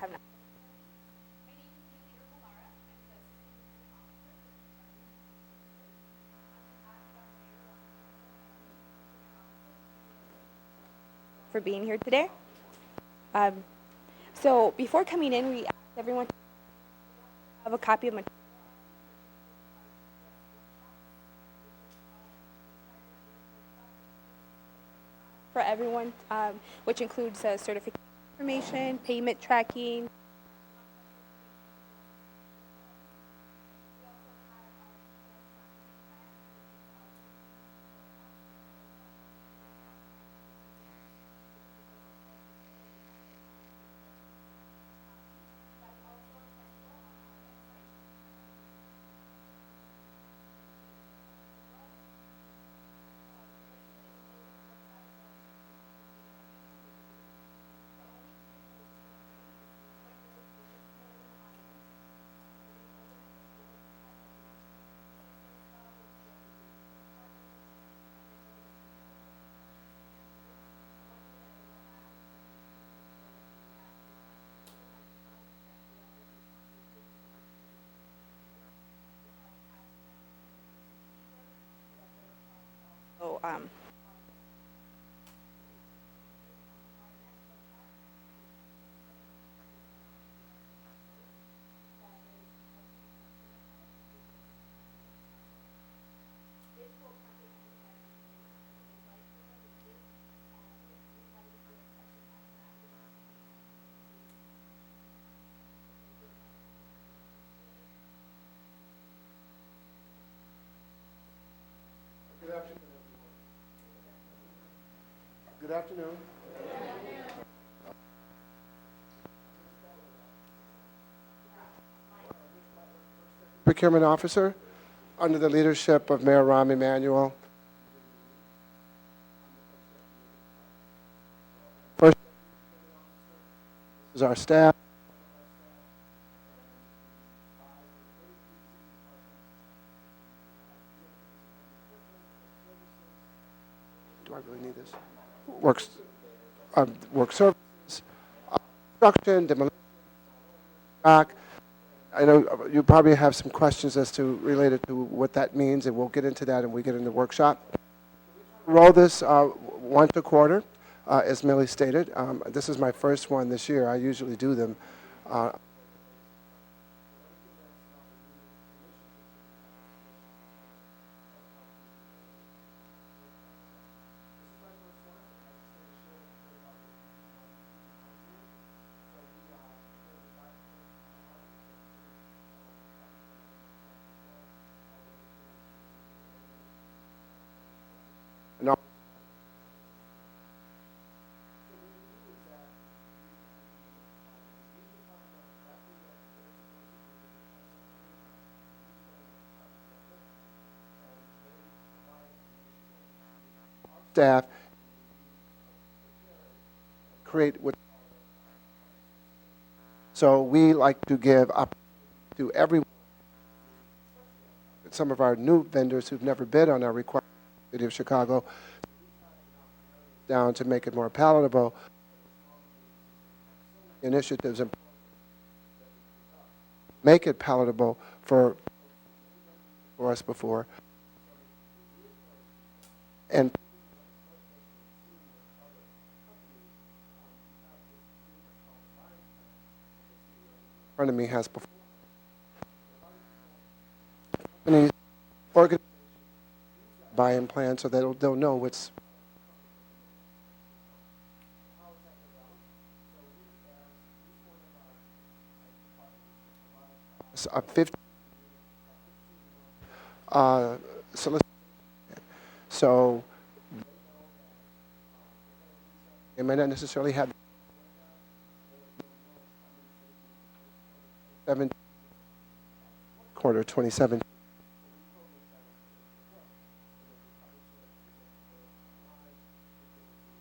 have an for being here today. So before coming in, we asked everyone to have a copy of my for everyone, which includes certification information, payment tracking. So, Good afternoon, everyone. Good afternoon. Procurement Officer, under the leadership of Mayor Rahm Emanuel. First is our staff. Do I really need this? Work services, construction, demolition, back. I know you probably have some questions as to related to what that means, and we'll get into that when we get in the workshop. Roll this once a quarter, as Millie stated. This is my first one this year. I usually do them. Staff create what. So we like to give up to everyone, some of our new vendors who've never bid on our requirement, City of Chicago, down to make it more palatable. Initiatives and make it palatable for us before. And front of me has before. Companies, organizations, buy-in plan so they'll know what's. A 50 solicitation. So they may not necessarily have 7 quarter 27.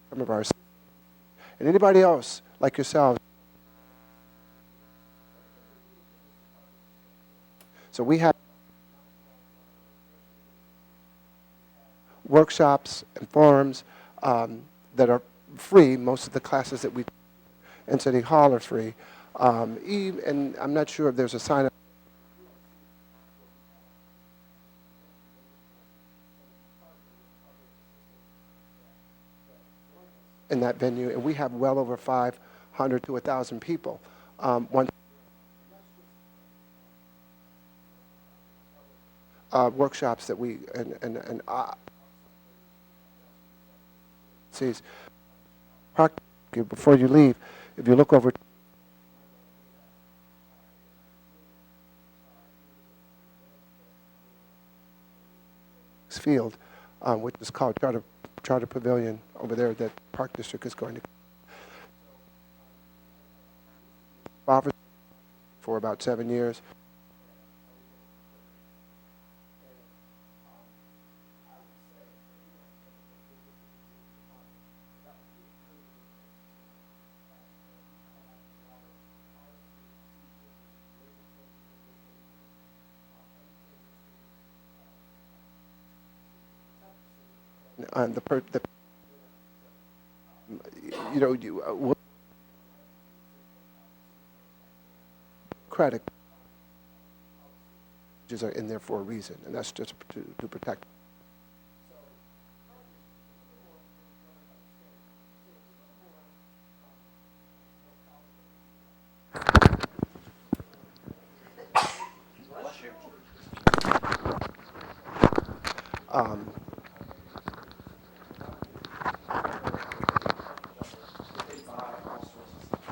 Some of ours. And anybody else like yourselves. So we have workshops and forums that are free. Most of the classes that we in City Hall are free. And I'm not sure if there's a sign up in that venue, and we have well over 500 to 1,000 people. One workshops that we and sees. Before you leave, if you look over field, which is called Charter Pavilion over there that Park District is going to offer for about 7 years. Credit are in there for a reason, and that's just to protect.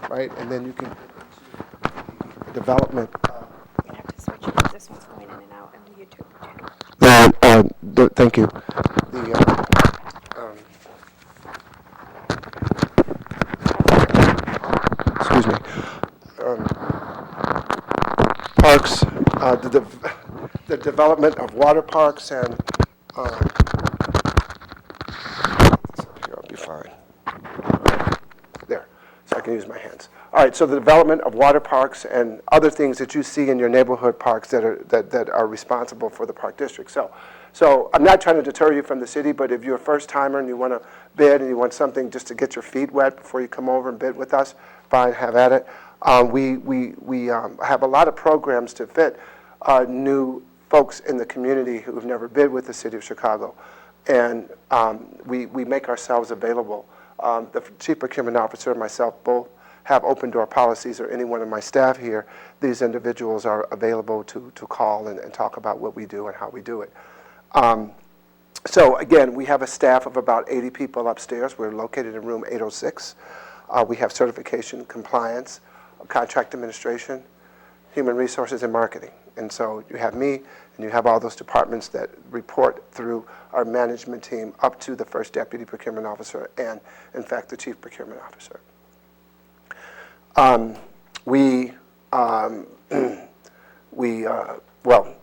Right, and then you can development. You're gonna have to switch it because this one's going in and out on the YouTube channel. Thank you. Excuse me. Parks, the development of water parks and here, I'll be fine. There, so I can use my hands. All right, so the development of water parks and other things that you see in your neighborhood parks that are responsible for the Park District. So I'm not trying to deter you from the city, but if you're a first timer and you want to bid and you want something just to get your feet wet before you come over and bid with us, fine, have at it. We have a lot of programs to fit new folks in the community who've never bid with the city of Chicago, and we make ourselves available. The Chief Procurement Officer and myself both have open door policies, or any one of my staff here, these individuals are available to call and talk about what we do and how we do it. So again, we have a staff of about 80 people upstairs. We're located in room 806. We have certification, compliance, contract administration, human resources, and marketing. And so you have me, and you have all those departments that report through our management team up to the first deputy procurement officer and, in fact, the chief procurement officer. Well,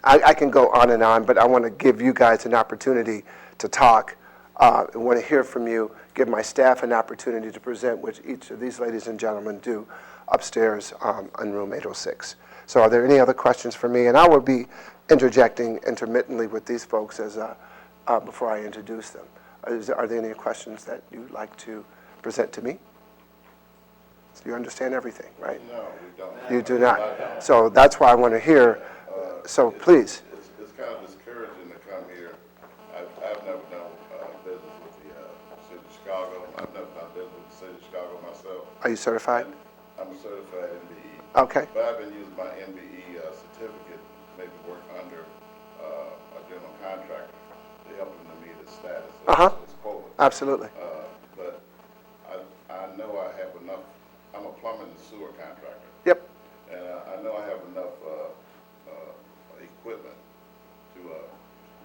I can go on and on, but I want to give you guys an opportunity to talk. I want to hear from you, give my staff an opportunity to present what each of these ladies and gentlemen do upstairs in room 806. So are there any other questions for me? And I will be interjecting intermittently with these folks as before I introduce them. Are there any questions that you'd like to present to me? So you understand everything, right? No, we don't. You do not. So that's why I want to hear. So please. It's kind of discouraging to come here. I've never done business with the city of Chicago. I've never done business with the city of Chicago myself. Are you certified? I'm a certified MBE. Okay. But I've been using my MBE certificate to maybe work under a general contractor to help them to meet the status of this quota. Absolutely. But I know I have enough. I'm a plumbing and sewer contractor. Yep. And I know I have enough equipment to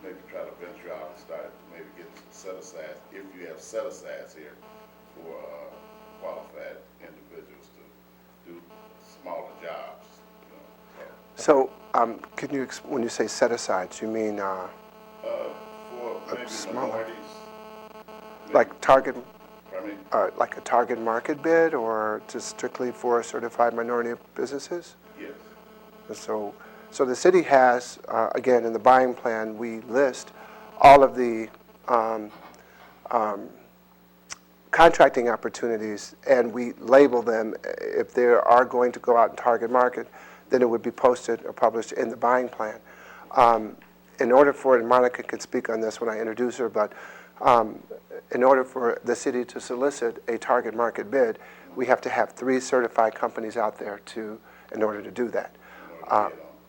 maybe try to venture out and start maybe getting some set-asides, if you have set-asides here for qualified individuals to do smaller jobs. So can you, when you say set-asides, you mean For maybe smaller. minorities. like target, I mean, like a target market bid, or just strictly for certified minority businesses? yes. So the city has, again, in the buying plan, we list all of the contracting opportunities, and we label them. If they are going to go out and target market, then it would be posted or published in the buying plan. In order for, and Monica can speak on this when I introduce her, but in order for the city to solicit a target market bid, we have to have 3 certified companies out there in order to do that.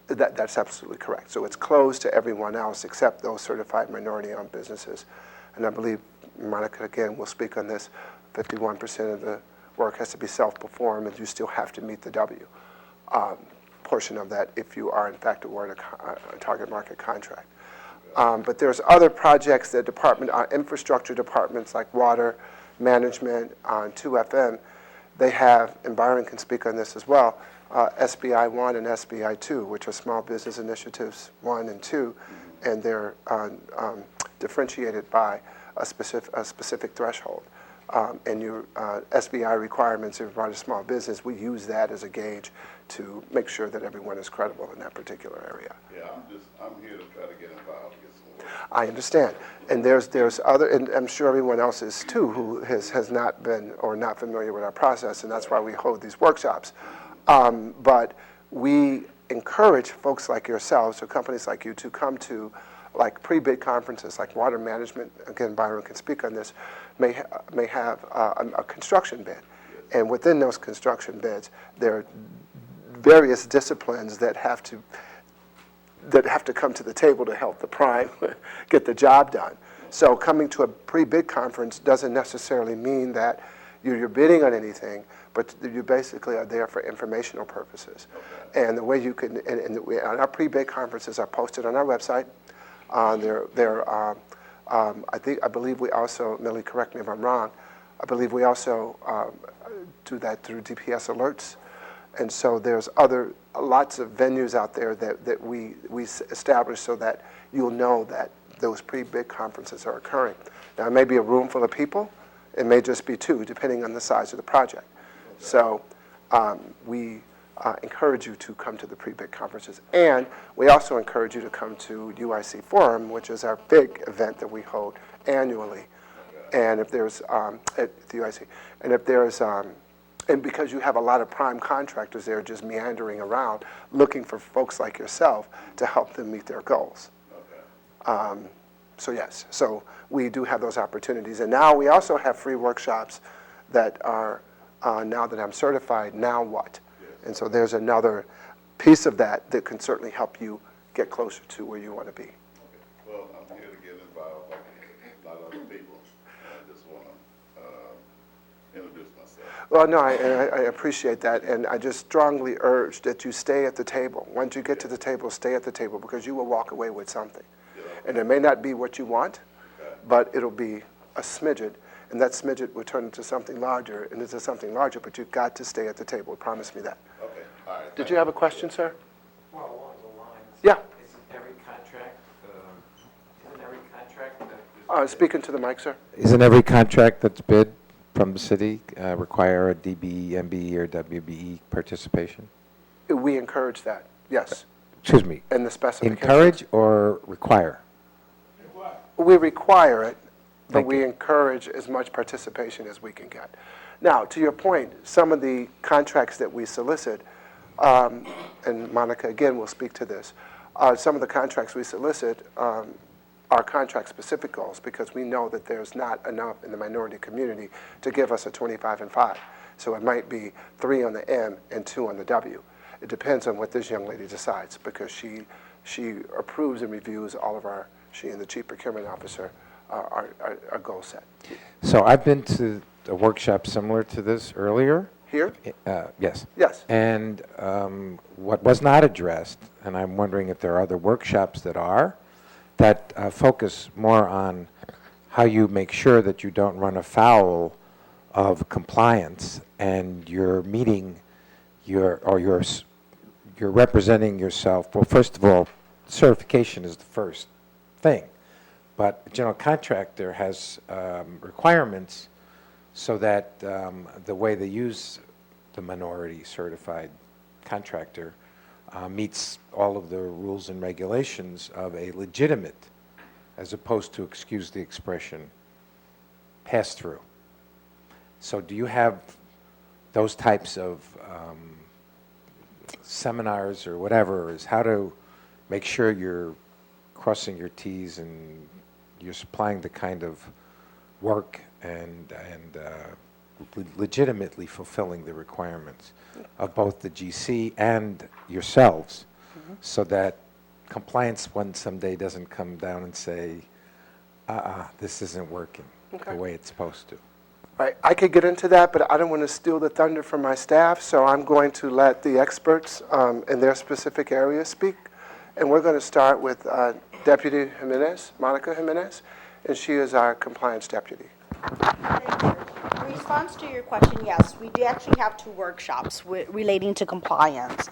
That's absolutely correct. So it's closed to everyone else except those certified minority-owned businesses. And I believe Monica, again, will speak on this. 51% of the work has to be self-performed, and you still have to meet the W portion of that if you are, in fact, awarded a target market contract. But there's other projects that infrastructure departments like water management, 2FM, they have, and Byron can speak on this as well, SBI 1 and SBI 2, which are Small Business Initiatives 1 and 2, and they're differentiated by a specific threshold. And your SBI requirements, if you run a small business, we use that as a gauge to make sure that everyone is credible in that particular area. Yeah, I'm here to try to get involved, get some work. I understand. And there's other, and I'm sure everyone else is too, who has not been or not familiar with our process, and that's why we hold these workshops. But we encourage folks like yourselves or companies like you to come to like pre-bid conferences, like water management. Again, Byron can speak on this. May have a construction bid, and within those construction bids, there are various disciplines that have to come to the table to help the prime get the job done. So coming to a pre-bid conference doesn't necessarily mean that you're bidding on anything, but you basically are there for informational purposes. And the way you can, and our pre-bid conferences are posted on our website. I believe we also, Millie, correct me if I'm wrong, I believe we also do that through DPS alerts. And so there's lots of venues out there that we establish so that you'll know that those pre-bid conferences are occurring. Now, it may be a room full of people. It may just be 2, depending on the size of the project. So we encourage you to come to the pre-bid conferences. And we also encourage you to come to UIC Forum, which is our big event that we hold annually. And if there's, at the UIC, and if there's, and because you have a lot of prime contractors there just meandering around looking for folks like yourself to help them meet their goals. So yes, so we do have those opportunities. And now we also have free workshops that are, now that I'm certified, now what? And so there's another piece of that that can certainly help you get closer to where you want to be. Okay. Well, I'm here to get involved like a lot of other people. I just want to introduce myself. Well, no, I appreciate that, and I just strongly urge that you stay at the table. Once you get to the table, stay at the table, because you will walk away with something. And it may not be what you want, but it'll be a smidget, and that smidget will turn into something larger, and into something larger, but you've got to stay at the table. Promise me that. Okay, all right. Did you have a question, sir? Well, along the lines. Yeah. Isn't every contract Speaking to the mic, sir. Isn't every contract that's bid from the city require a DBMB or WBE participation? We encourage that, yes, Excuse me, in the specifications. encourage or require? We require it, but Thank we you. encourage as much participation as we can get. Now, to your point, some of the contracts that we solicit, and Monica, again, will speak to this, some of the contracts we solicit are contract-specific goals, because we know that there's not enough in the minority community to give us a 25 and 5. So it might be 3 on the M and 2 on the W. It depends on what this young lady decides, because she approves and reviews all of our, she and the Chief Procurement Officer, our goal set. So I've been to a workshop similar to this earlier. Here? Yes. Yes. And what was not addressed, and I'm wondering if there are other workshops that focus more on how you make sure that you don't run afoul of compliance, and you're meeting you're representing yourself. Well, first of all, certification is the first thing, but a general contractor has requirements so that the way they use the minority certified contractor meets all of the rules and regulations of a legitimate, as opposed to, excuse the expression, pass-through. So do you have those types of seminars or whatever, is how to make sure you're crossing your T's and you're supplying the kind of work and legitimately fulfilling the requirements of both the GC and yourselves, so that compliance one someday doesn't come down and say, this isn't working the way it's supposed to. Right, I could get into that, but I don't want to steal the thunder from my staff, so I'm going to let the experts in their specific areas speak. And we're going to start with Deputy Jimenez, Monica Jimenez, and she is our compliance deputy. Thank you. In response to your question, yes, we do actually have 2 workshops relating to compliance.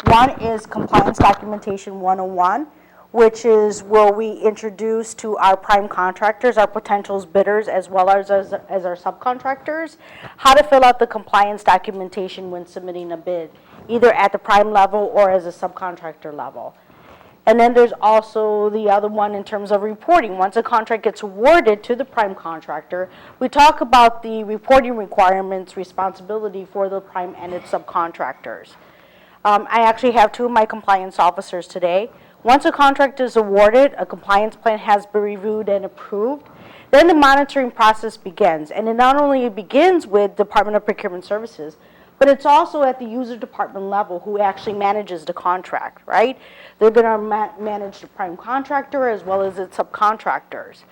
One is Compliance Documentation 101, which is where we introduce to our prime contractors, our potential bidders, as well as our subcontractors, how to fill out the compliance documentation when submitting a bid, either at the prime level or as a subcontractor level. And then there's also the other one in terms of reporting. Once a contract gets awarded to the prime contractor, we talk about the reporting requirements, responsibility for the prime and its subcontractors. I actually have 2 of my compliance officers today. Once a contract is awarded, a compliance plan has been reviewed and approved, then the monitoring process begins. And it not only begins with Department of Procurement Services, but it's also at the user department level who actually manages the contract, right? They're going to manage the prime contractor as well as its subcontractors.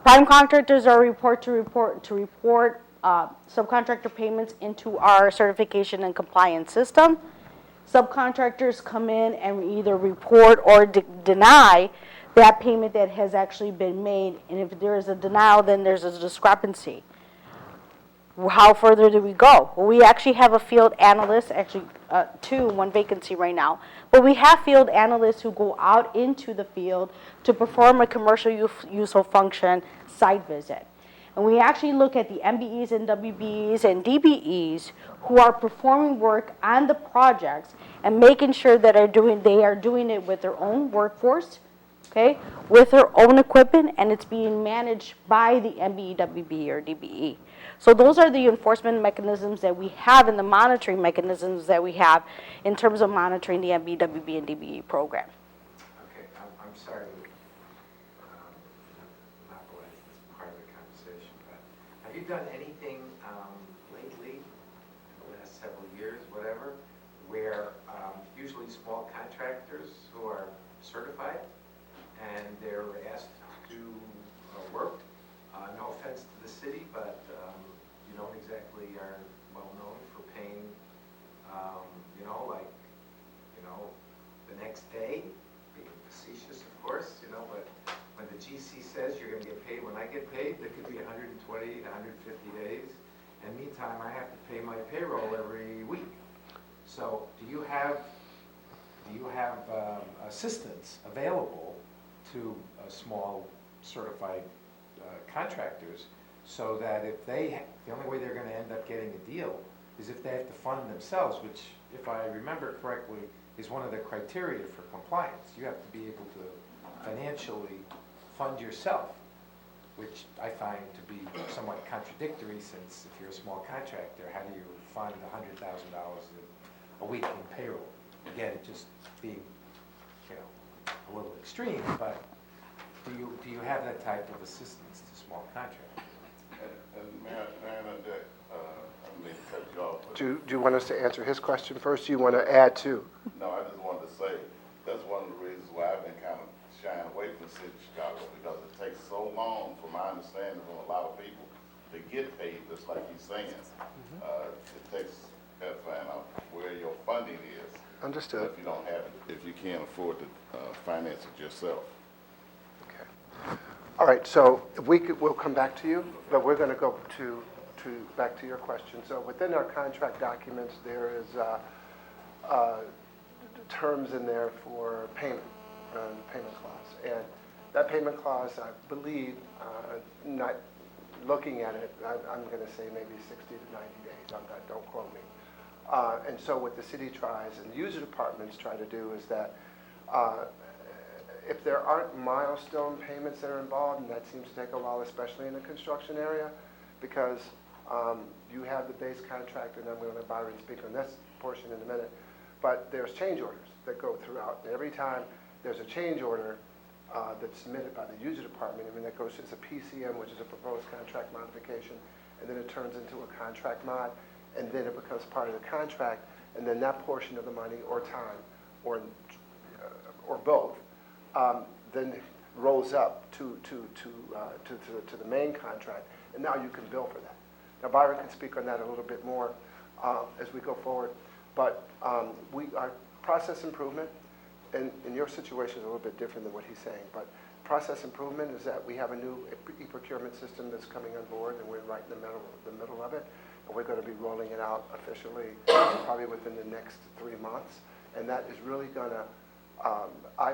Prime contractors are report subcontractor payments into our certification and compliance system. Subcontractors come in and either report or deny that payment that has actually been made. And if there is a denial, then there's a discrepancy. How further do we go? Well, we actually have a field analyst, actually 1 vacancy right now, but we have field analysts who go out into the field to perform a commercial useful function site visit. And we actually look at the MBEs and WBEs and DBEs who are performing work on the projects and making sure that they are doing it with their own workforce, okay, with their own equipment, and it's being managed by the MBE, WBE, or DBE. So those are the enforcement mechanisms that we have and the monitoring mechanisms that we have in terms of monitoring the MBE, WBE, and DBE program. Okay, I'm sorry to monopolize this part of the conversation, but have you done anything lately, in the last several years, whatever, where usually small contractors who are certified and they're asked to do work, no offense to the city, but you don't exactly are well known for paying, the next day, being facetious, of course, but when the GC says you're going to get paid when I get paid, there could be 120 to 150 days, and meantime, I have to pay my payroll every week. So do you have assistance available to small certified contractors, so that if the only way they're going to end up getting a deal is if they have to fund themselves, which, if I remember correctly, is one of the criteria for compliance. You have to be able to financially fund yourself, which I find to be somewhat contradictory, since if you're a small contractor, how do you fund $100,000 a week in payroll? Again, just being, a little extreme, but do you have that type of assistance to small contractors? And Mayor, I don't mean to cut you off, but Do you want us to answer his question first? Do you want to add to? no, I just wanted to say, that's one of the reasons why I've been kind of shying away from the city of Chicago, because it takes so long, from my understanding, from a lot of people to get paid, just like he's saying. It takes, to find out where your funding is. Understood. If you don't have it, if you can't afford to finance it yourself. Okay. All right, so we'll come back to you, but we're going to go back to your question. So within our contract documents, there is terms in there for payment clause. And that payment clause, I believe, not looking at it, I'm going to say maybe 60 to 90 days. Don't quote me. And so what the city tries and the user departments try to do is that if there aren't milestone payments that are involved, and that seems to take a while, especially in the construction area, because You have the base contract, and I'm going to let Byron speak on this portion in a minute. But there's change orders that go throughout. And every time there's a change order that's submitted by the user department, I mean, that goes as a PCM, which is a proposed contract modification, and then it turns into a contract mod, and then it becomes part of the contract, and then that portion of the money or time or both then rolls up to the main contract, and now you can bill for that. Now Byron can speak on that a little bit more as we go forward, but our process improvement, and your situation is a little bit different than what he's saying, but process improvement is that we have a new e-procurement system that's coming on board, and we're right in the middle of it, and we're going to be rolling it out officially probably within the next 3 months, and that is really going to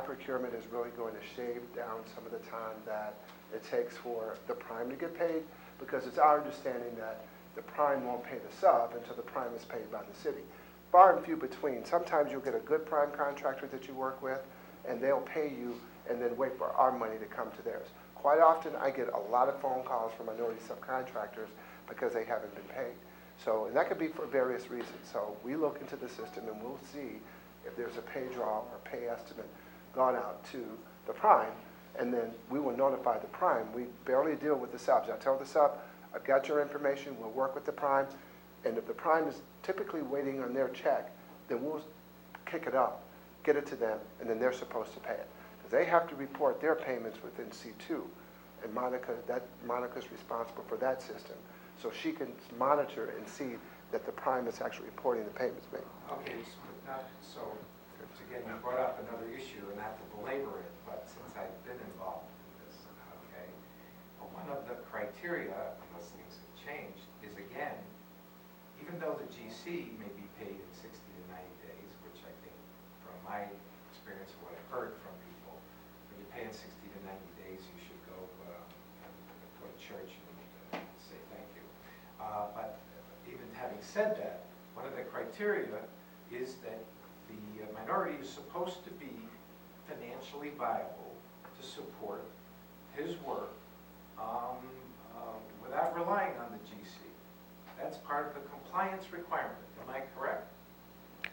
procurement is really going to shave down some of the time that it takes for the prime to get paid, because it's our understanding that the prime won't pay the sub until the prime is paid by the city. Far and few between. Sometimes you'll get a good prime contractor that you work with, and they'll pay you and then wait for our money to come to theirs. Quite often, I get a lot of phone calls from minority subcontractors because they haven't been paid. So, and that could be for various reasons. So we look into the system and we'll see if there's a pay draw or pay estimate gone out to the prime, and then we will notify the prime. We barely deal with the subs. I tell the sub, I've got your information, we'll work with the prime, and if the prime is typically waiting on their check, then we'll kick it up, get it to them, and then they're supposed to pay it. Because they have to report their payments within C2, and Monica's responsible for that system, so she can monitor and see that the prime is actually reporting the payments made. Okay, so again, you brought up another issue, and not to belabor it, but since I've been involved in this, okay, one of the criteria, unless things have changed, is again, even though the GC may be paid in 60 to 90 days, which I think from my experience, what I've heard from people, when you pay in 60 to 90 days, you should go to church and say thank you. But even having said that, one of the criteria is that the minority is supposed to be financially viable to support his work without relying on the GC. That's part of the compliance requirement. Am I correct?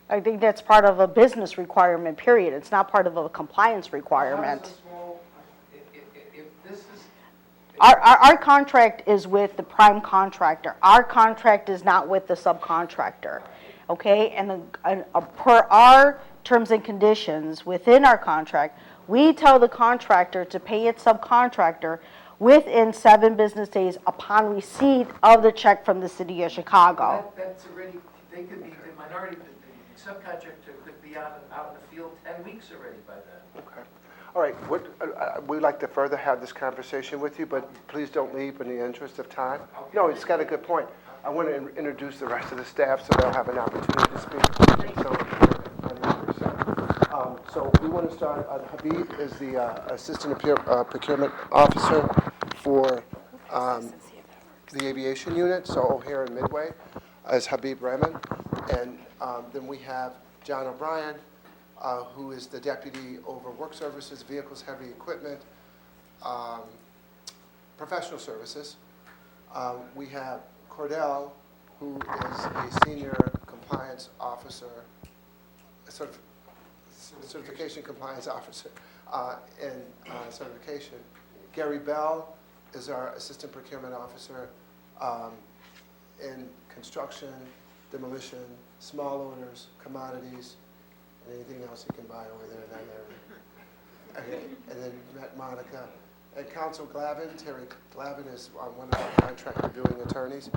I think that's part of a business requirement, period. It's not part of a compliance requirement. If this is... Our contract is with the prime contractor. Our contract is not with the subcontractor, okay? And per our terms and conditions within our contract, we tell the contractor to pay its subcontractor within 7 business days upon receipt of the check from the city of Chicago. That's already, they could be, the minority, the subcontractor could be out in the field 10 weeks already by then. Okay. All right. We'd like to further have this conversation with you, but please don't leave in the interest of time. Okay. No, it's got a good point. I want to introduce the rest of the staff so they'll have an opportunity to speak. So we want to start, Habib is the Assistant Procurement Officer for the Aviation Unit, so O'Hare and Midway, is Habib Rahman. And then we have John O'Brien, who is the Deputy over Work Services, Vehicles, Heavy Equipment, Professional Services. We have Cordell, who is a Senior Compliance Officer, Certification Compliance Officer in certification. Gary Bell is our Assistant Procurement Officer in construction, demolition, small orders, commodities, and anything else you can buy over there in that area. Okay. And then you met Monica. And Counsel Glavin, Terry Glavin is one of our contract reviewing attorneys.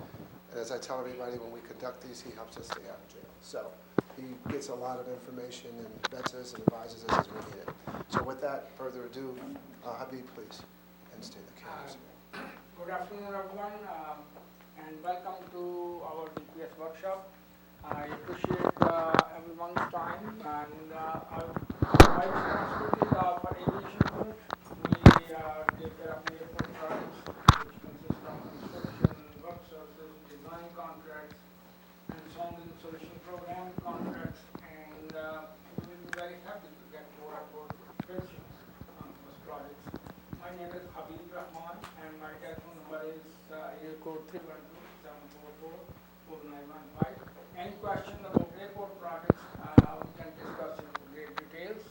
And as I tell everybody, when we conduct these, he helps us stay out of jail. So he gets a lot of information and vets us and advises us as we need it. So with that, further ado, Habib, please, and stay the cameras. Good afternoon, everyone, and welcome to our DPS workshop. I appreciate everyone's time, and my responsibilities are for aviation group. We take care of airport projects, which consist of construction, work services, design contracts, and sound installation program contracts, and we will be very happy to get more about participation on those projects. My name is Habib Rahman, and my telephone number is area code 312-741. Any questions about airport projects, we can discuss in great details.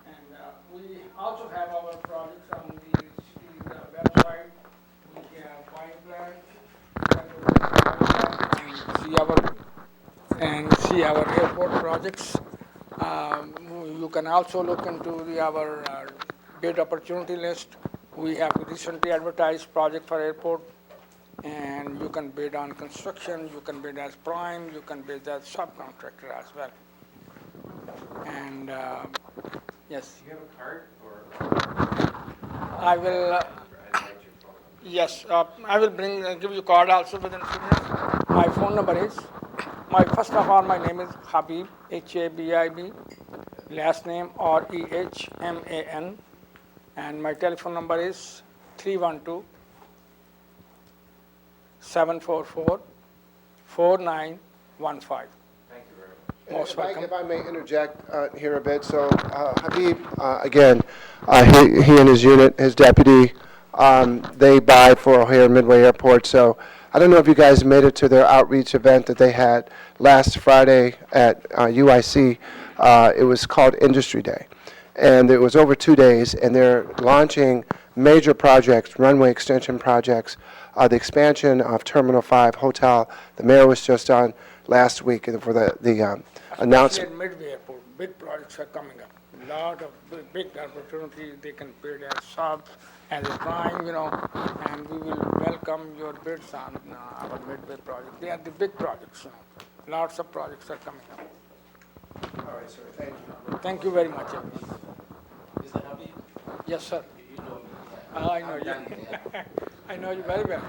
And we also have our projects on the city's website. We have fine plans, see our airport projects. You can also look into our bid opportunity list. We have recently advertised project for airport, and you can bid on construction, you can bid as prime, you can bid as subcontractor as well. And yes, Do you have a card or? I will. I'd like your phone. Yes, I will give you card also within a few minutes. My phone number is, first of all, my name is Habib, Habib, last name Rehman, and my telephone number is 312-744-4915. Thank you very much. Most welcome. If I may interject here a bit, so Habib, again, he and his unit, his deputy, they buy for O'Hare Midway Airport, so I don't know if you guys made it to their outreach event that they had last Friday at UIC. It was called Industry Day, and it was over 2 days, and they're launching major projects, runway extension projects, the expansion of Terminal 5 Hotel. The mayor was just on last week for the announcement. Especially at Midway Airport, big projects are coming up. A lot of big opportunities, they can bid as subs, as a prime, and we will welcome your bids on our Midway project. They are the big projects, Lots of projects are coming up. All right, sir, thank you. Thank you very much, everyone. Mr. Habib, Yes, sir. you know me. I know you. Yeah. I know you very well.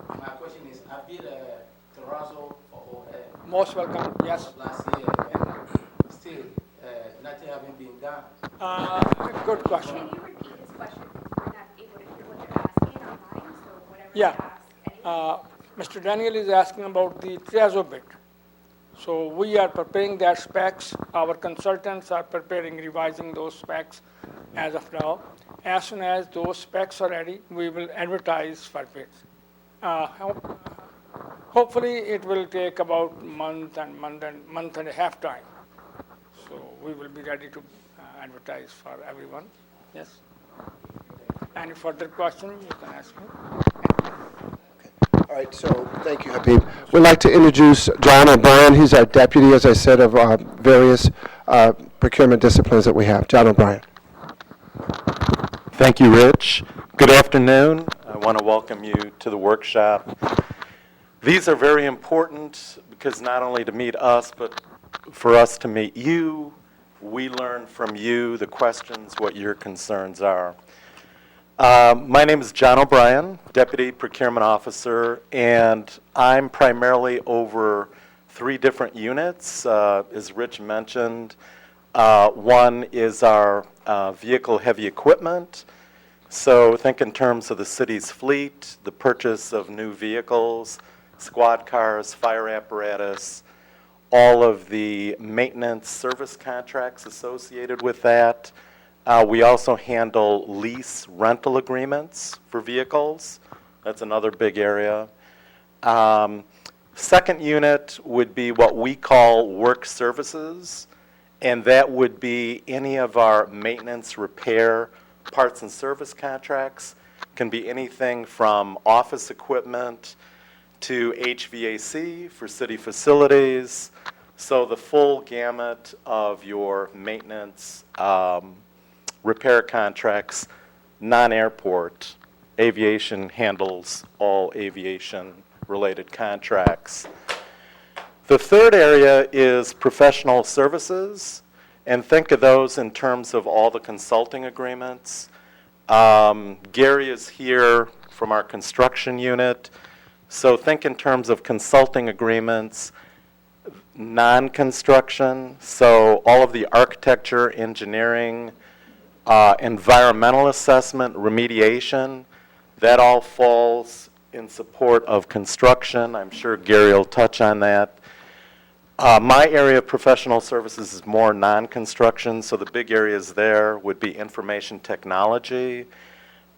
My question is, I built a terrazzo for O'Hare Most welcome. Yes. last year, and still, nothing having been done. Good question. Can you repeat his question? We're not able to hear what you're asking online, so whatever you Yeah. ask, Mr. Daniel is asking about the Triazo bid. So we are preparing their specs. Our consultants are preparing, revising those specs as of now. As soon as those specs are ready, we will advertise for bids. Hopefully, it will take about month and a half time. So we will be ready to advertise for everyone. Yes. Any further questions, you can ask me. All right, so thank you, Habib. We'd like to introduce John O'Brien. He's our deputy, as I said, of various procurement disciplines that we have. John O'Brien. Thank you, Rich. Good afternoon. I want to welcome you to the workshop. These are very important because not only to meet us, but for us to meet you. We learn from you the questions, what your concerns are. My name is John O'Brien, Deputy Procurement Officer, and I'm primarily over 3 different units, as Rich mentioned. One is our vehicle heavy equipment. So think in terms of the city's fleet, the purchase of new vehicles, squad cars, fire apparatus, all of the maintenance service contracts associated with that. We also handle lease rental agreements for vehicles. That's another big area. Second unit would be what we call work services, and that would be any of our maintenance, repair, parts and service contracts. Can be anything from office equipment to HVAC for city facilities. So the full gamut of your maintenance, repair contracts, non-airport. Aviation handles all aviation-related contracts. The third area is professional services, and think of those in terms of all the consulting agreements. Gary is here from our construction unit, so think in terms of consulting agreements, non-construction, so all of the architecture, engineering, environmental assessment, remediation, that all falls in support of construction. I'm sure Gary will touch on that. My area of professional services is more non-construction, so the big areas there would be information technology,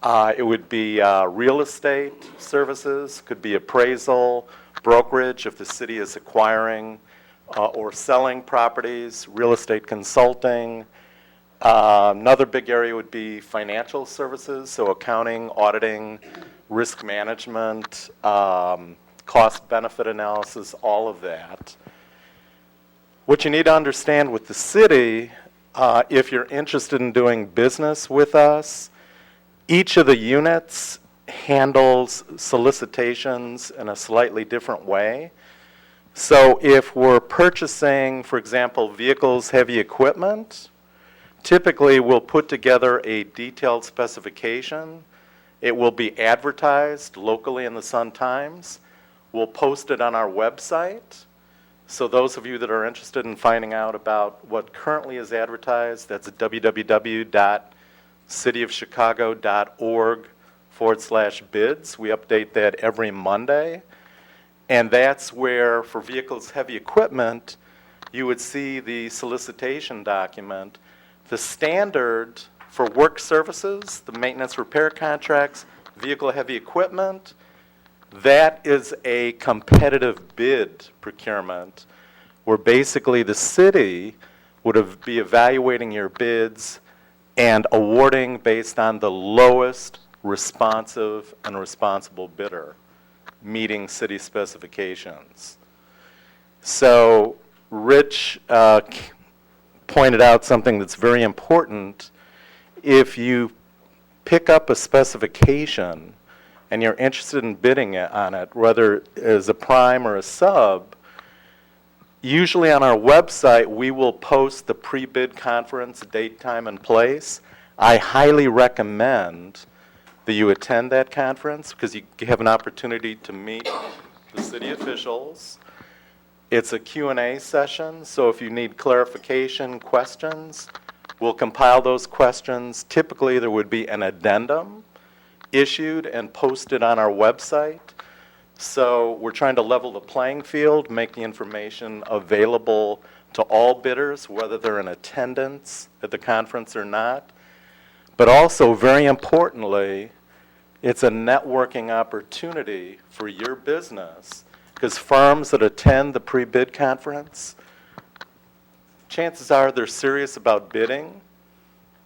It would be real estate services, could be appraisal, brokerage if the city is acquiring or selling properties, real estate consulting. Another big area would be financial services, so accounting, auditing, risk management, cost-benefit analysis, all of that. What you need to understand with the city, if you're interested in doing business with us, each of the units handles solicitations in a slightly different way. So if we're purchasing, for example, vehicles, heavy equipment, typically we'll put together a detailed specification. It will be advertised locally in the Sun-Times. We'll post it on our website. So those of you that are interested in finding out about what currently is advertised, that's www.cityofchicago.org/bids. We update that every Monday. And that's where, for vehicles, heavy equipment, you would see the solicitation document. The standard for work services, the maintenance repair contracts, vehicle heavy equipment, that is a competitive bid procurement where basically the city would be evaluating your bids and awarding based on the lowest responsive and responsible bidder, meeting city specifications. So Rich pointed out something that's very important. If you pick up a specification and you're interested in bidding on it, whether as a prime or a sub, usually on our website we will post the pre-bid conference date, time, and place. I highly recommend that you attend that conference because you have an opportunity to meet the city officials. It's a Q&A session, so if you need clarification, questions, we'll compile those questions. Typically there would be an addendum issued and posted on our website. So we're trying to level the playing field, make the information available to all bidders, whether they're in attendance at the conference or not. But also, very importantly, it's a networking opportunity for your business, because firms that attend the pre-bid conference, chances are they're serious about bidding,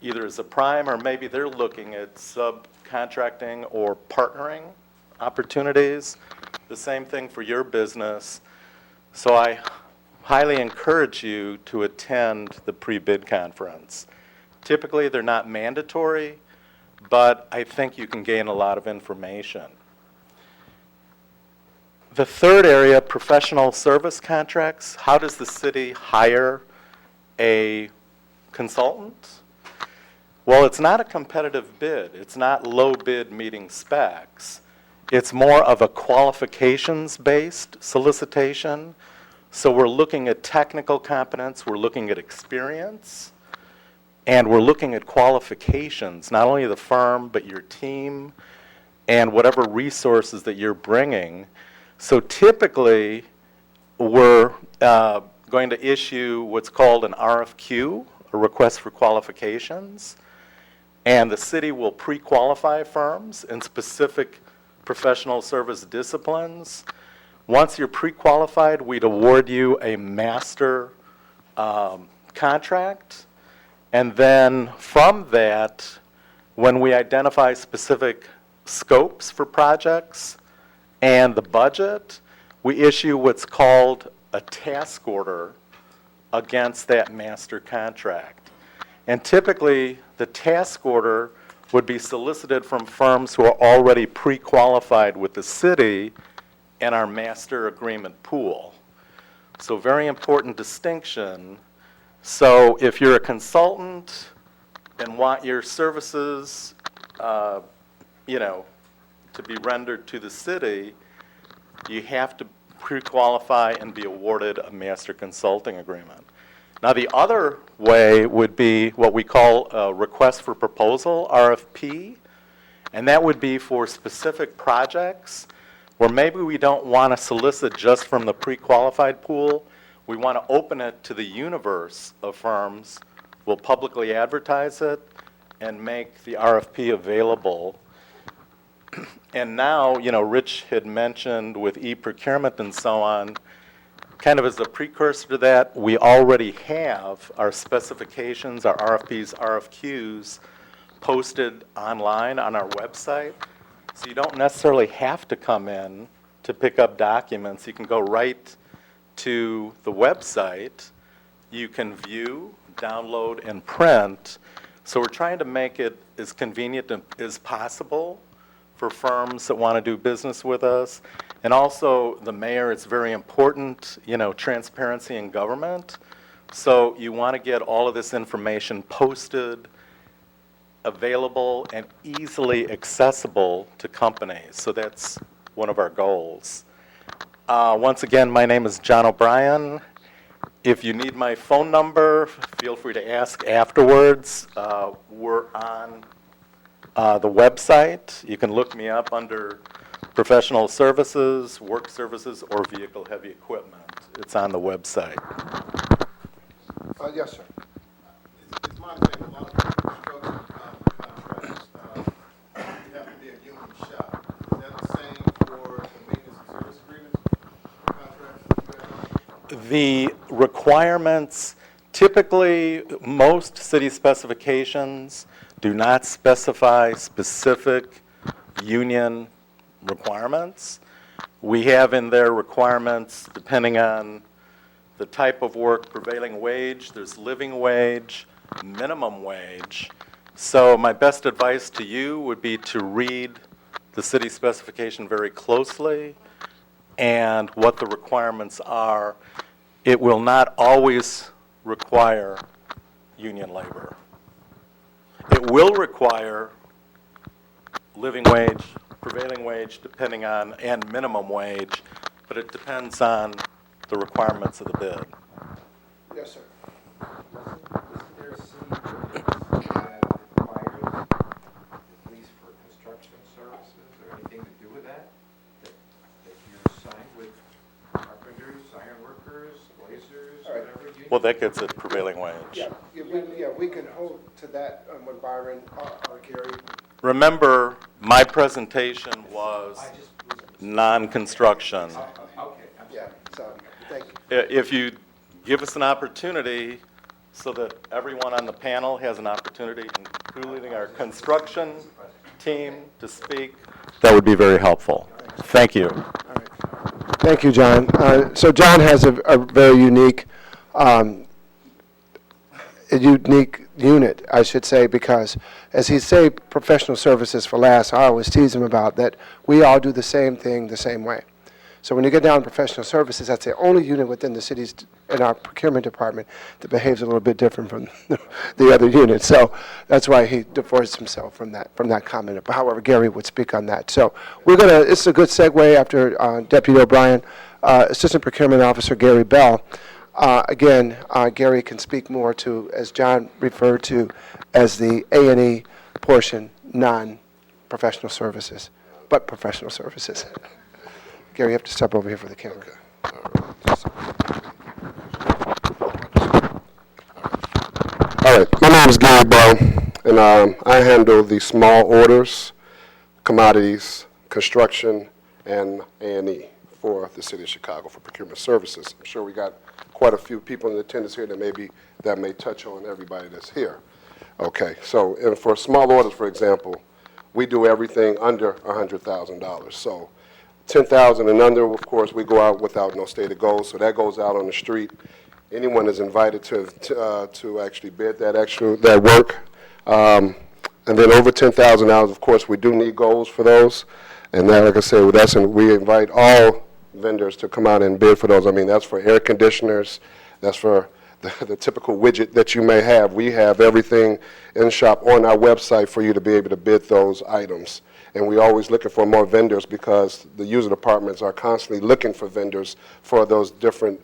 either as a prime or maybe they're looking at subcontracting or partnering opportunities. The same thing for your business. So I highly encourage you to attend the pre-bid conference. Typically, they're not mandatory, but I think you can gain a lot of information. The third area, professional service contracts. How does the city hire a consultant? Well, it's not a competitive bid. It's not low bid meeting specs. It's more of a qualifications-based solicitation. So we're looking at technical competence, we're looking at experience, and we're looking at qualifications, not only of the firm, but your team, and whatever resources that you're bringing. So typically, we're going to issue what's called an RFQ, a request for qualifications, and the city will pre-qualify firms in specific professional service disciplines. Once you're pre-qualified, we'd award you a master contract. And then from that, when we identify specific scopes for projects and the budget, we issue what's called a task order against that master contract. And typically, the task order would be solicited from firms who are already pre-qualified with the city in our master agreement pool. So very important distinction. So if you're a consultant and want your services, to be rendered to the city, you have to pre-qualify and be awarded a master consulting agreement. Now the other way would be what we call a request for proposal, RFP, and that would be for specific projects where maybe we don't want to solicit just from the pre-qualified pool. We want to open it to the universe of firms. We'll publicly advertise it, and make the RFP available. And now, Rich had mentioned with e-procurement and so on, kind of as a precursor to that, we already have our specifications, our RFPs, RFQs posted online on our website. So you don't necessarily have to come in to pick up documents. You can go right to the website. You can view, download, and print. So we're trying to make it as convenient as possible for firms that want to do business with us. And also, the mayor, it's very important, transparency in government. So you want to get all of this information posted, available, and easily accessible to companies. So that's one of our goals. Once again, my name is John O'Brien. If you need my phone number, feel free to ask afterwards. We're on the website. You can look me up under professional services, work services, or vehicle heavy equipment. It's on the website. Yes, sir. It's my thing, a lot of construction contracts, you have to be a union shop. Is that the same for the maintenance and service agreements contracts? The requirements, typically, most city specifications do not specify specific union requirements. We have in there requirements depending on the type of work, prevailing wage, there's living wage, minimum wage. So my best advice to you would be to read the city specification very closely and what the requirements are. It will not always require union labor. It will require living wage, prevailing wage, depending on, and minimum wage, but it depends on the requirements of the bid. Yes, sir. Isn't there a city ordinance that requires, at least for construction services or anything to do with that? That you're signed with carpenters, iron workers, glazers, All right. whatever union? Well, that gets at prevailing wage. We can hold to that with Byron or Gary. Remember, my presentation was I just was, non-construction. okay, I'm sorry. Yeah, so, thank you. If you give us an opportunity so that everyone on the panel has an opportunity, including our construction team, to speak, that would be very helpful. Thank you. Thank you, John. So John has a very unique unit, I should say, because as he say professional services for last, I always tease him about that we all do the same thing the same way. So when you get down to professional services, that's the only unit within the city's, in our procurement department, that behaves a little bit different from the other units. So that's why he divorced himself from that comment. However, Gary would speak on that. So it's a good segue after Deputy O'Brien, Assistant Procurement Officer Gary Bell. Again, Gary can speak more to, as John referred to, as the A&E portion, non-professional services, but professional services. Gary, you have to step over here for the camera. All right, my name is Gary Bell, and I handle the small orders, commodities, construction, and A&E for the city of Chicago for procurement services. I'm sure we got quite a few people in attendance here that may touch on everybody that's here. Okay, so and for small orders, for example, we do everything under $100,000. So 10,000 and under, of course, we go out without no stated goals, so that goes out on the street. Anyone is invited to actually bid that work. And then over $10,000, of course, we do need goals for those. And that, like I said, we invite all vendors to come out and bid for those. I mean, that's for air conditioners, that's for the typical widget that you may have. We have everything in shop on our website for you to be able to bid those items. And we're always looking for more vendors because the user departments are constantly looking for vendors for those different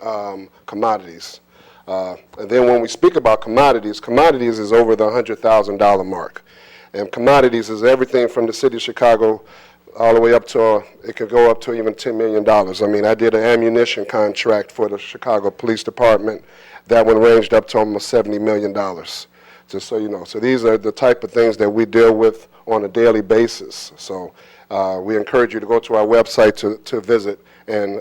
commodities. And then when we speak about commodities is over the $100,000 mark. And commodities is everything from the city of Chicago all the way up to, it could go up to even $10 million. I mean, I did an ammunition contract for the Chicago Police Department. That one ranged up to almost $70 million. just so you know. So these are the type of things that we deal with on a daily basis. So we encourage you to go to our website to visit and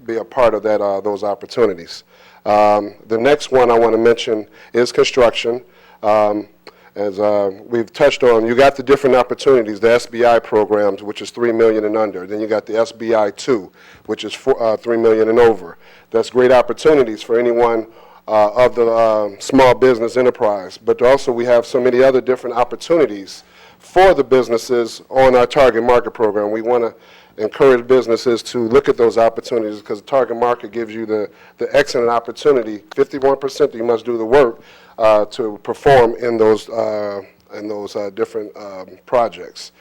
be a part of that, those opportunities. The next one I want to mention is construction. As we've touched on, you got the different opportunities, the SBI programs, which is $3 million and under. Then you got the SBI 2, which is $3 million and over. That's great opportunities for anyone of the small business enterprise. But also we have so many other different opportunities for the businesses on our target market program. We want to encourage businesses to look at those opportunities because the target market gives you the excellent opportunity, 51% you must do the work to perform in those different projects.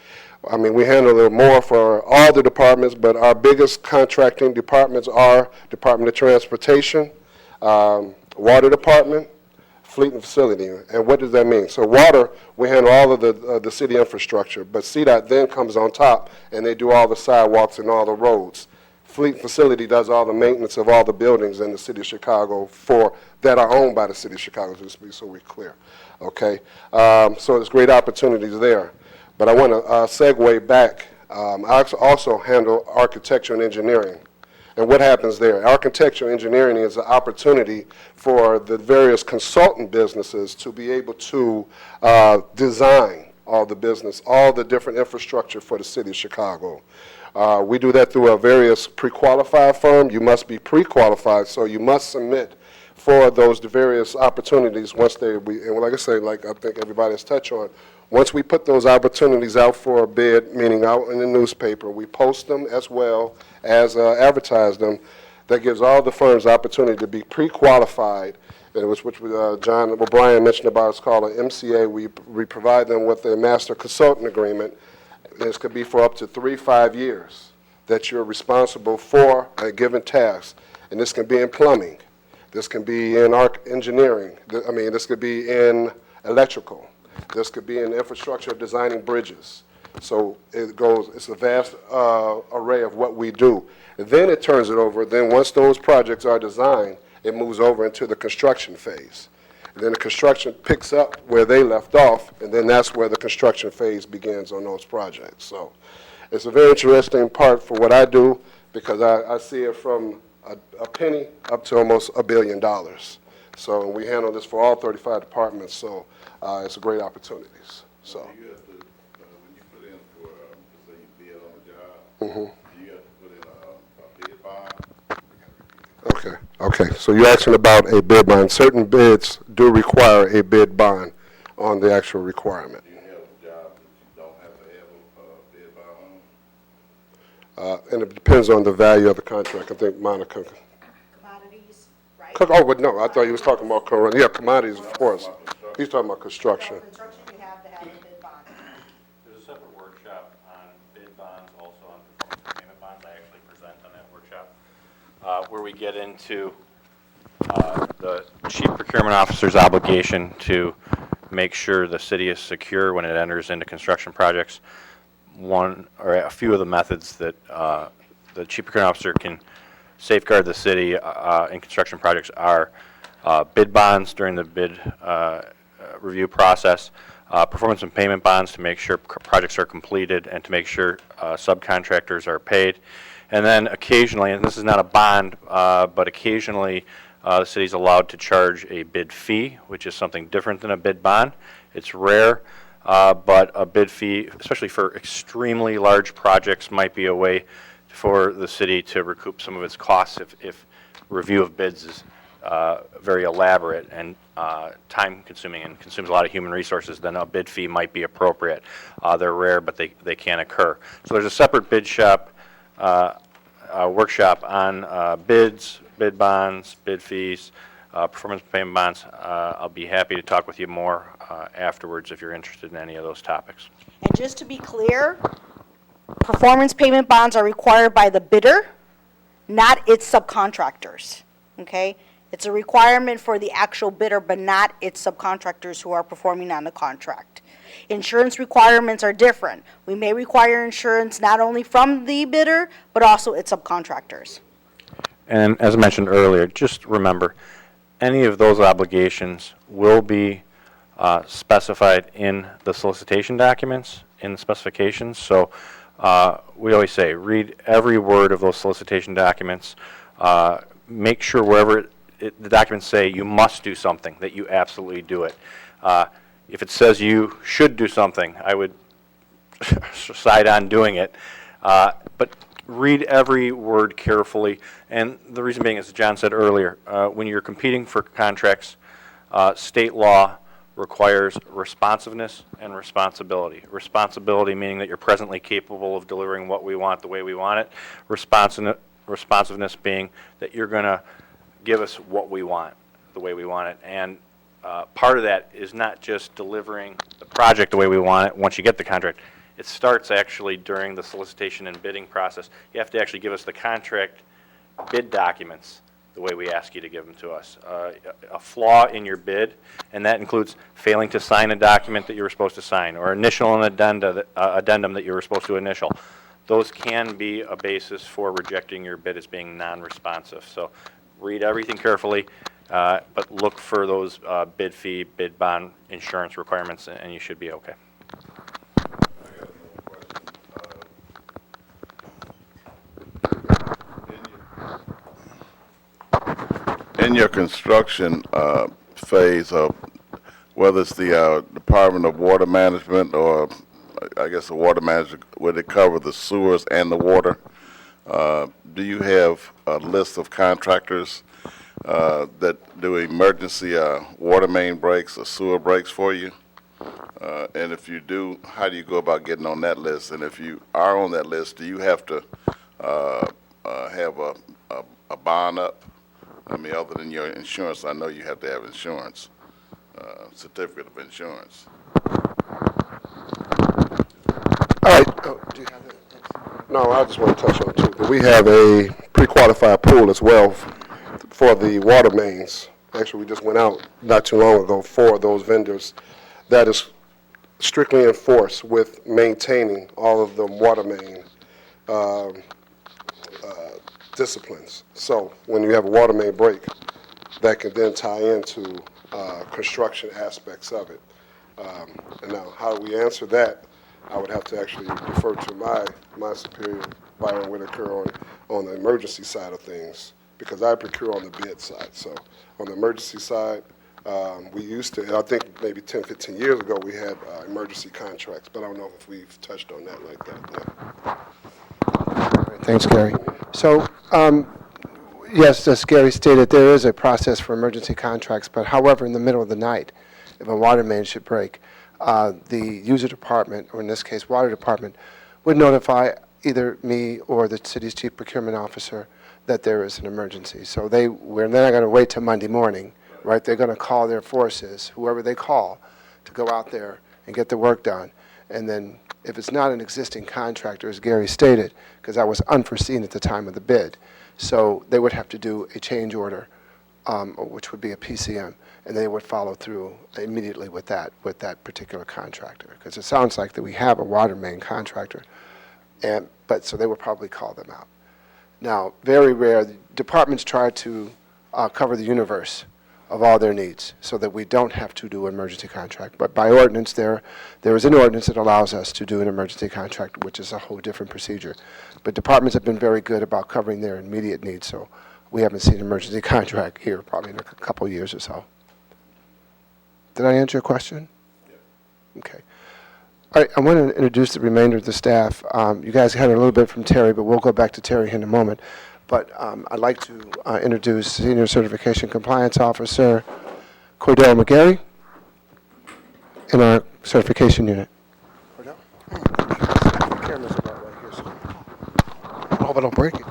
I mean, we handle it more for all the departments, but our biggest contracting departments are Department of Transportation, Water Department, Fleet and Facility. And what does that mean? So water, we handle all of the city infrastructure, but CDOT then comes on top and they do all the sidewalks and all the roads. Fleet and Facility does all the maintenance of all the buildings in the city of Chicago that are owned by the city of Chicago, just so we're clear. Okay? So there's great opportunities there. But I want to segue back. I also handle architecture and engineering. And what happens there? Architecture engineering is an opportunity for the various consultant businesses to be able to design all the business, all the different infrastructure for the city of Chicago. We do that through a various pre-qualified firm. You must be pre-qualified, so you must submit for those various opportunities once and like I say, like I think everybody has touched on, once we put those opportunities out for a bid, meaning out in the newspaper, we post them as well as advertise them. That gives all the firms the opportunity to be pre-qualified, which Brian mentioned about. It's called an MCA. We provide them with a master consultant agreement. This could be for up to 3-5 years that you're responsible for a given task. And this can be in plumbing. This can be in engineering. This could be in electrical. This could be in infrastructure, designing bridges. So it's a vast array of what we do. And then it turns it over. Then once those projects are designed, it moves over into the construction phase. And then the construction picks up where they left off, and then that's where the construction phase begins on those projects. So it's a very interesting part for what I do because I see it from a penny up to almost $1 billion. So we handle this for all 35 departments, so it's a great opportunities. So. You have to, when you put in for, say you bid on the job, you have to put in a bid bond. Okay. So you're asking about a bid bond. Certain bids do require a bid bond on the actual requirement. Do you have a job that you don't have to have a bid bond on? And it depends on the value of the contract. I think Monica. Commodities, right? Oh, but no, I thought you was talking about commodities, of course. He's talking about construction. Construction, you have to have a bid bond. There's a separate workshop on bid bonds, also on performance payment bonds. I actually present on that workshop, where we get into the chief procurement officer's obligation to make sure the city is secure when it enters into construction projects. One or a few of the methods that the chief procurement officer can safeguard the city in construction projects are bid bonds during the bid review process, performance and payment bonds to make sure projects are completed and to make sure subcontractors are paid. And then occasionally, and this is not a bond, but occasionally the city is allowed to charge a bid fee, which is something different than a bid bond. It's rare, but a bid fee, especially for extremely large projects, might be a way for the city to recoup some of its costs if review of bids is very elaborate and time-consuming and consumes a lot of human resources, then a bid fee might be appropriate. They're rare, but they can occur. So there's a separate bid shop workshop on bids, bid bonds, bid fees, performance payment bonds. I'll be happy to talk with you more afterwards if you're interested in any of those topics. And just to be clear, performance payment bonds are required by the bidder, not its subcontractors, okay? It's a requirement for the actual bidder, but not its subcontractors who are performing on the contract. Insurance requirements are different. We may require insurance not only from the bidder, but also its subcontractors. And as I mentioned earlier, just remember, any of those obligations will be specified in the solicitation documents, in the specifications. So we always say, read every word of those solicitation documents. Make sure wherever the documents say you must do something, that you absolutely do it. If it says you should do something, I would side on doing it. But read every word carefully. And the reason being, as John said earlier, when you're competing for contracts, state law requires responsiveness and responsibility. Responsibility meaning that you're presently capable of delivering what we want the way we want it. Responsiveness being that you're going to give us what we want the way we want it. And part of that is not just delivering the project the way we want it once you get the contract. It starts actually during the solicitation and bidding process. You have to actually give us the contract bid documents the way we ask you to give them to us. A flaw in your bid, and that includes failing to sign a document that you were supposed to sign, or initial an addendum that you were supposed to initial. Those can be a basis for rejecting your bid as being non-responsive. So read everything carefully, but look for those bid fee, bid bond, insurance requirements, and you should be okay. In your construction phase of whether it's the Department of Water Management or I guess the water manager, would it cover the sewers and the water? Do you have a list of contractors that do emergency water main breaks or sewer breaks for you? And if you do, how do you go about getting on that list? And if you are on that list, do you have to have a bond up? I mean, other than your insurance, I know you have to have insurance, certificate of insurance. All right. Oh, do you have it? No, I just want to touch on too. But we have a pre-qualified pool as well for the water mains. Actually, we just went out not too long ago for those vendors. That is strictly enforced with maintaining all of the water main disciplines. So when you have a water main break, that can then tie into construction aspects of it. And now, how do we answer that? I would have to actually defer to my superior, Byron Whitaker, on the emergency side of things, because I procure on the bid side. So on the emergency side, we used to, and I think maybe 10, 15 years ago, we had emergency contracts, but I don't know if we've touched on that like that yet. Thanks, Gary. So, yes, as Gary stated, there is a process for emergency contracts, but however, in the middle of the night, if a water main should break, the user department, or in this case, water department, would notify either me or the city's chief procurement officer that there is an emergency. So they're not going to wait till Monday morning, right? They're going to call their forces, whoever they call, to go out there and get the work done. And then if it's not an existing contractor, as Gary stated, because that was unforeseen at the time of the bid, so they would have to do a change order, which would be a PCM, and they would follow through immediately with that particular contractor, because it sounds like that we have a water main contractor, but so they would probably call them out. Now, very rare, the departments try to cover the universe of all their needs so that we don't have to do an emergency contract. But by ordinance, there is an ordinance that allows us to do an emergency contract, which is a whole different procedure. But departments have been very good about covering their immediate needs, so we haven't seen an emergency contract here probably in a couple of years or so. Did I answer your question? Yeah. Okay. All right, I want to introduce the remainder of the staff. You guys had a little bit from Terry, but we'll go back to Terry in a moment. But I'd like to introduce Senior Certification Compliance Officer Cordell McGarry in our certification unit. Cordell? The camera's about right here, so I hope I don't break it.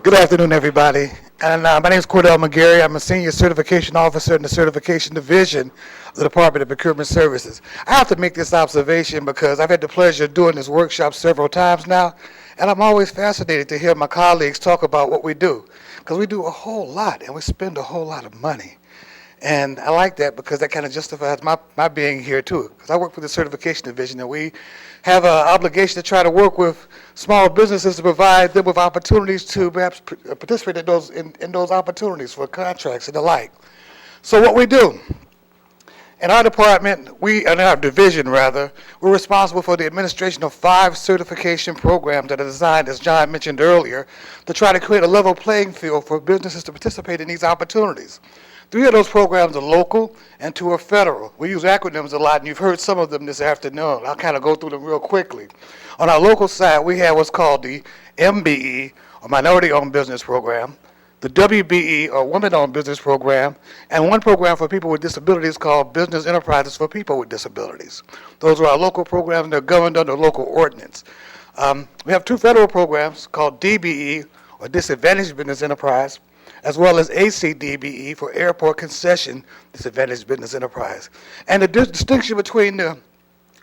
Good afternoon, everybody. And my name is Cordell McGarry. I'm a Senior Certification Officer in the Certification Division of the Department of Procurement Services. I have to make this observation because I've had the pleasure of doing this workshop several times now, and I'm always fascinated to hear my colleagues talk about what we do, because we do a whole lot, and we spend a whole lot of money. And I like that because that kind of justifies my being here, too, because I work for the Certification Division, and we have an obligation to try to work with small businesses to provide them with opportunities to perhaps participate in those opportunities for contracts and the like. So what we do In our department, in our division rather, we're responsible for the administration of 5 certification programs that are designed, as John mentioned earlier, to try to create a level playing field for businesses to participate in these opportunities. 3 of those programs are local and 2 are federal. We use acronyms a lot, and you've heard some of them this afternoon. I'll kind of go through them real quickly. On our local side, we have what's called the MBE, or Minority-Owned Business Program, the WBE, or Women-Owned Business Program, and one program for people with disabilities called Business Enterprises for People with Disabilities. Those are our local programs, and they're governed under local ordinance. We have 2 federal programs called DBE, or Disadvantaged Business Enterprise, as well as ACDBE for Airport Concession Disadvantaged Business Enterprise. And the distinction between the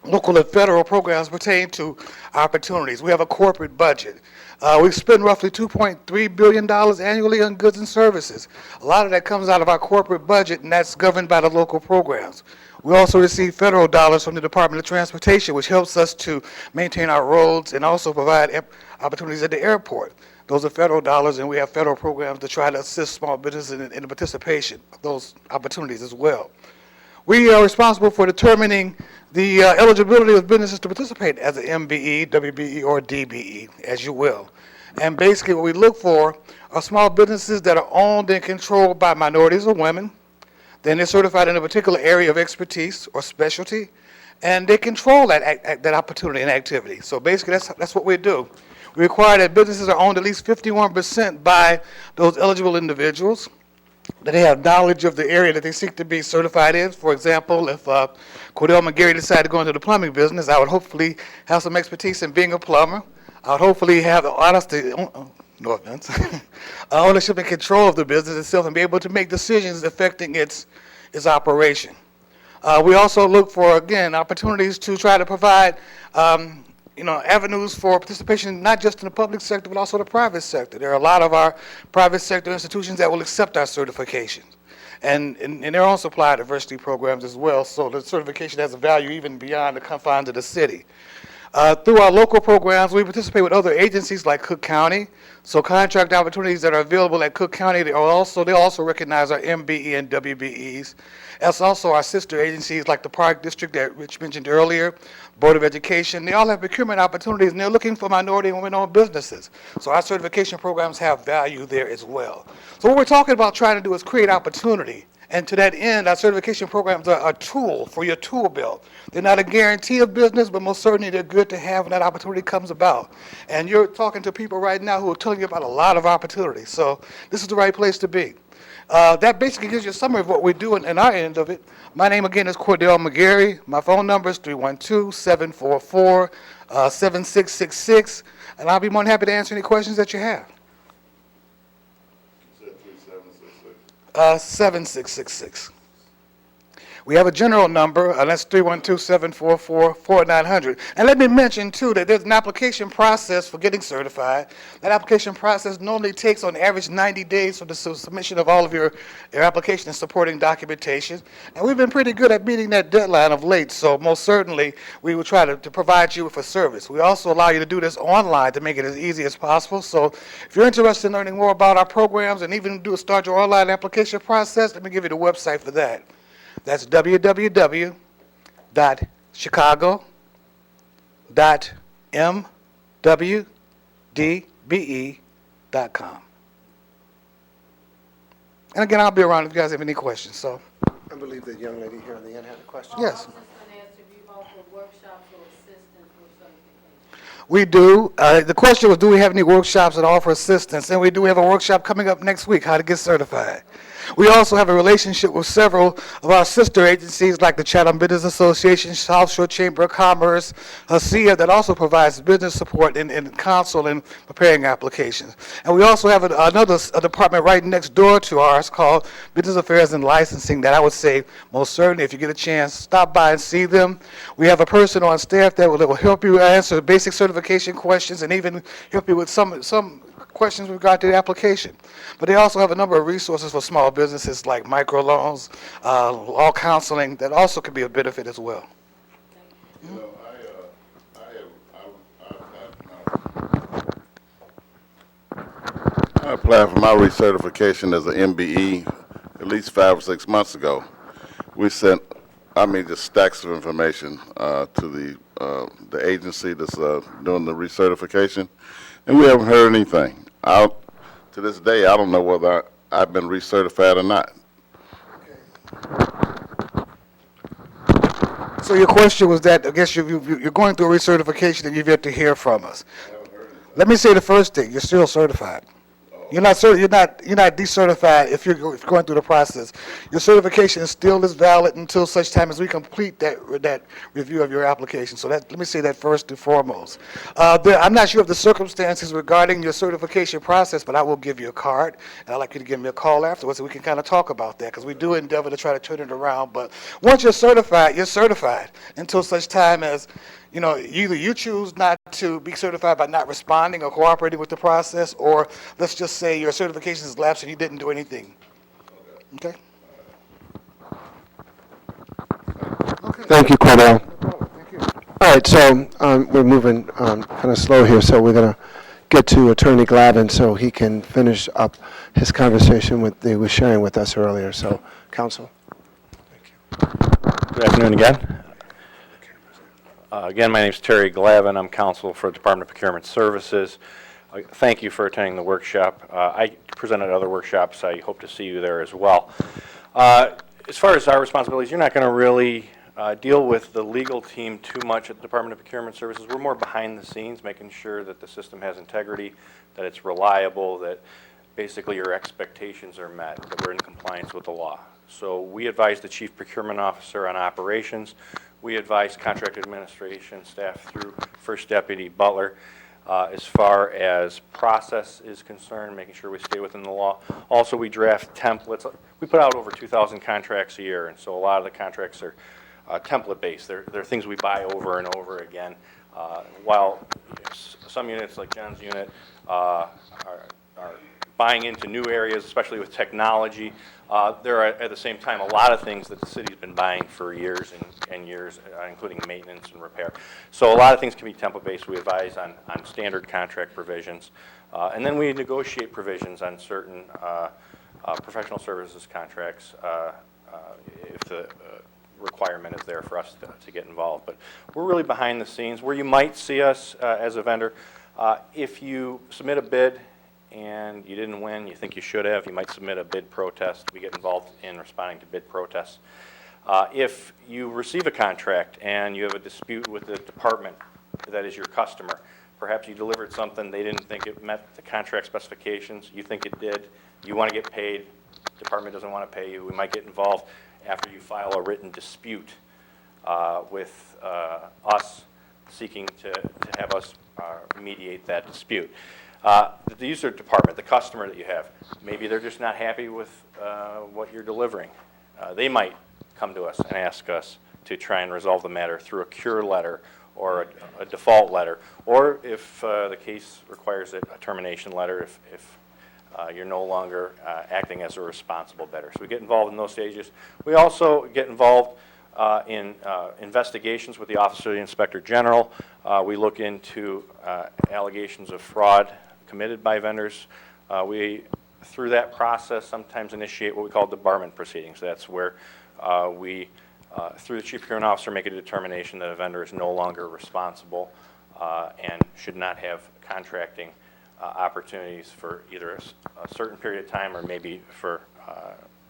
local and federal programs pertain to opportunities. We have a corporate budget. We spend roughly $2.3 billion annually on goods and services. A lot of that comes out of our corporate budget, and that's governed by the local programs. We also receive federal dollars from the Department of Transportation, which helps us to maintain our roads and also provide opportunities at the airport. Those are federal dollars, and we have federal programs to try to assist small businesses in the participation of those opportunities as well. We are responsible for determining the eligibility of businesses to participate as an MBE, WBE, or DBE, as you will. And basically what we look for are small businesses that are owned and controlled by minorities or women. Then they're certified in a particular area of expertise or specialty, and they control that opportunity and activity. So basically that's what we do. We require that businesses are owned at least 51% by those eligible individuals, that they have knowledge of the area that they seek to be certified in. For example, if Cordell McGarry decided to go into the plumbing business, I would hopefully have some expertise in being a plumber. I would hopefully have the honesty, no offense, ownership and control of the business itself and be able to make decisions affecting its operation. We also look for, again, opportunities to try to provide avenues for participation, not just in the public sector, but also the private sector. There are a lot of our private sector institutions that will accept our certifications. And their own supplier diversity programs as well, so the certification has a value even beyond the confines of the city. Through our local programs, we participate with other agencies like Cook County. So contract opportunities that are available at Cook County, they also recognize our MBE and WBEs. As also our sister agencies like the Park District that Rich mentioned earlier, Board of Education. They all have procurement opportunities, and they're looking for minority and women-owned businesses. So our certification programs have value there as well. So what we're talking about trying to do is create opportunity. And to that end, our certification programs are a tool for your tool belt. They're not a guarantee of business, but most certainly they're good to have when that opportunity comes about. And you're talking to people right now who are telling you about a lot of opportunities. So this is the right place to be. That basically gives you a summary of what we do in our end of it. My name again is Cordell McGarry. My phone number is 312-744-7666. And I'll be more than happy to answer any questions that you have. 7666. We have a general number, that's 312-744-4900. And let me mention, too, that there's an application process for getting certified. That application process normally takes, on average, 90 days for the submission of all of your application and supporting documentation. And we've been pretty good at meeting that deadline of late, so most certainly we will try to provide you with a service. We also allow you to do this online to make it as easy as possible. So if you're interested in learning more about our programs and even start your online application process, let me give you the website for that. That's www.chicago.mwdbe.com. And again, I'll be around if you guys have any questions. So, I believe the young lady here on the end had a question. yes. I was just going to ask if you offer workshops or assistance with certification. We do. The question was, do we have any workshops that offer assistance? And we do have a workshop coming up next week, how to get certified. We also have a relationship with several of our sister agencies like the Chatham Business Association, South Shore Chamber of Commerce, HACIA, that also provides business support in counsel and preparing applications. And we also have another department right next door to ours called Business Affairs and Licensing that I would say most certainly if you get a chance, stop by and see them. We have a person on staff that will help you answer basic certification questions and even help you with some questions with regard to the application. But they also have a number of resources for small businesses like microloans, law counseling that also can be a benefit as well. You know, I applied for my recertification as an MBE at least 5 or 6 months ago. We sent I mean, just stacks of information to the agency that's doing the recertification, and we haven't heard anything. To this day, I don't know whether I've been recertified or not. So your question was that, I guess you're going through a recertification and you've yet to hear from us. Let me say the first thing, you're still certified. You're not decertified if you're going through the process. Your certification is still as valid until such time as we complete that review of your application. So let me say that first and foremost. I'm not sure of the circumstances regarding your certification process, but I will give you a card, and I'd like you to give me a call afterwards so we can kind of talk about that, because we do endeavor to try to turn it around. But once you're certified until such time as either you choose not to be certified by not responding or cooperating with the process, or let's just say your certification is lapsed and you didn't do anything. Okay? Thank you, Cordell. All right, so we're moving kind of slow here, so we're going to get to Attorney Glavin so he can finish up his conversation he was sharing with us earlier. So, counsel. Good afternoon again. Again, my name is Terry Glavin. I'm counsel for the Department of Procurement Services. Thank you for attending the workshop. I presented other workshops. I hope to see you there as well. As far as our responsibilities, you're not going to really deal with the legal team too much at the Department of Procurement Services. We're more behind the scenes, making sure that the system has integrity, that it's reliable, that basically your expectations are met, that we're in compliance with the law. So we advise the Chief Procurement Officer on operations. We advise contract administration staff through First Deputy Butler as far as process is concerned, making sure we stay within the law. Also, we draft templates. We put out over 2,000 contracts a year, and so a lot of the contracts are template-based. They're things we buy over and over again. While some units, like John's unit, are buying into new areas, especially with technology, there are, at the same time, a lot of things that the city's been buying for years and years, including maintenance and repair. So a lot of things can be template-based. We advise on standard contract provisions. And then we negotiate provisions on certain professional services contracts if the requirement is there for us to get involved. But we're really behind the scenes. Where you might see us as a vendor, if you submit a bid and you didn't win, you think you should have, you might submit a bid protest. We get involved in responding to bid protests. If you receive a contract and you have a dispute with the department that is your customer, perhaps you delivered something, they didn't think it met the contract specifications, you think it did, you want to get paid, the department doesn't want to pay you, we might get involved after you file a written dispute with us seeking to have us mediate that dispute. The user department, the customer that you have, maybe they're just not happy with what you're delivering. They might come to us and ask us to try and resolve the matter through a cure letter or a default letter, or if the case requires it, a termination letter if you're no longer acting as a responsible bidder. So we get involved in those stages. We also get involved in investigations with the Office of the Inspector General. We look into allegations of fraud committed by vendors. We, through that process, sometimes initiate what we call debarment proceedings. That's where we, through the Chief Procurement Officer, make a determination that a vendor is no longer responsible and should not have contracting opportunities for either a certain period of time or maybe for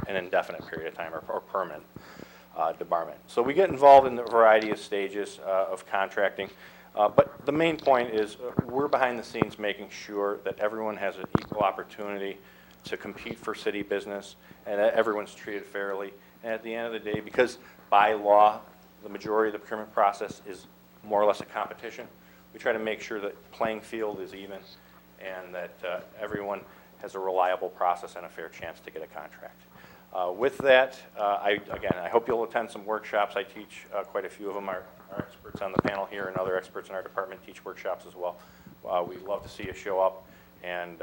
an indefinite period of time or permanent debarment. So we get involved in a variety of stages of contracting. But the main point is we're behind the scenes making sure that everyone has an equal opportunity to compete for city business and that everyone's treated fairly. And at the end of the day, because by law, the majority of the procurement process is more or less a competition, we try to make sure that playing field is even and that everyone has a reliable process and a fair chance to get a contract. With that, I hope you'll attend some workshops. I teach quite a few of them. Our experts on the panel here and other experts in our department teach workshops as well. We'd love to see you show up. And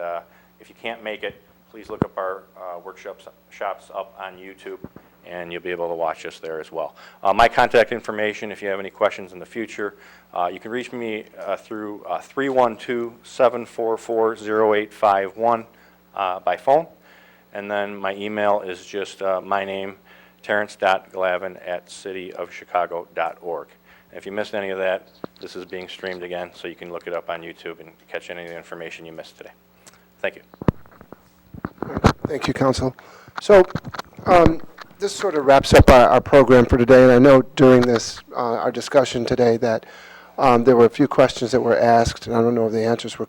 if you can't make it, please look up our workshops up on YouTube, and you'll be able to watch us there as well. My contact information, if you have any questions in the future, you can reach me through 312-744-0851 by phone. And then my email is just my name, terrence.glavin@cityofchicago.org. And if you missed any of that, this is being streamed again, so you can look it up on YouTube and catch any of the information you missed today. Thank you. Thank you, Council. So this sort of wraps up our program for today, and I know during this, our discussion today, that there were a few questions that were asked, and I don't know if the answers were